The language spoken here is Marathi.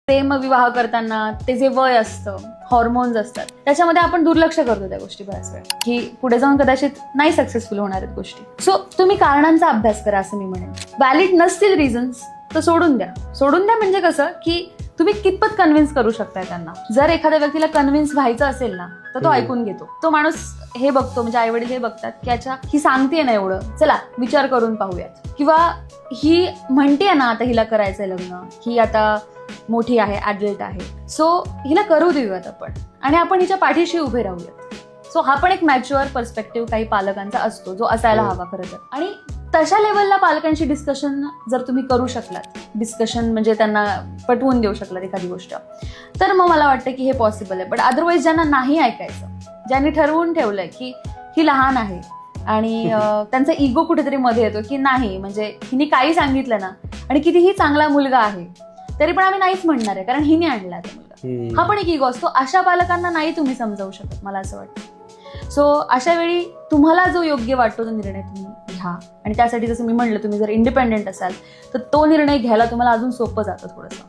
प्रेमविवाह करताना ते जे वय असतं, हॉर्मोन्स असतात, त्याच्यामध्ये आपण दुर्लक्ष करतो त्या गोष्टी बऱ्याच वेळा, की पुढे जाऊन कदाचित नाही सक्सेसफुल होणार आहेत गोष्टी. सो तुम्ही कारणांचा अभ्यास करा असं मी म्हणेन. व्हॅलिड नसतील रिझन्स तर सोडून द्या. सोडून द्या म्हणजे कसं, की तुम्ही कितपत कन्व्हिन्स करू शकताय त्यांना. जर एखाद्या व्यक्तीला कन्व्हिन्स व्हायचं असेल ना, तर तो ऐकून घेतो. तो माणूस हे बघतो, म्हणजे आई वडील हे बघतात की अच्छा ही सांगतेय ना एवढं, चला विचार करून पाहूयात. किंवा ही म्हणतेय ना आता हिला करायचंय लग्न, ही आता मोठी आहे, ऍडल्ट आहे, सो हिला करू देऊयात आपण आणि आपण हिच्या पाठीशी उभे राहूयात. सो हा पण एक मॅच्युअर पर्स्पेक्टिव्ह काही पालकांचा असतो, जो असायला हवा खरं तर. आणि तशा लेवलला पालकांशी डिस्कशन जर तुम्ही करू शकलात, डिस्कशन म्हणजे त्यांना पटवून देऊ शकलात एखादी गोष्ट, तर मग मला वाटतं की हे पॉसिबल आहे. बट अदरवाईज ज्यांना नाही ऐकायचं, ज्यांनी ठरवून ठेवलंय की ही लहान आहे आणि त्यांचा इगो कुठेतरी मध्ये येतो की नाही, म्हणजे हिने काही सांगितलं ना, आणि कितीही चांगला मुलगा आहे तरी पण आम्ही नाहीच म्हणणार आहे कारण हिने आणला तो मुलगा, हा पण एक इगो असतो. अशा पालकांना नाही तुम्ही समजावू शकत, मला असं वाटतं. सो अशा वेळी तुम्हाला जो योग्य वाटतो तो निर्णय तुम्ही घ्या. आणि त्यासाठी जसं मी म्हणलं, तुम्ही जर इंडिपेंडेंट असाल तर तो निर्णय घ्यायला तुम्हाला अजून सोपं जातं थोडंसं.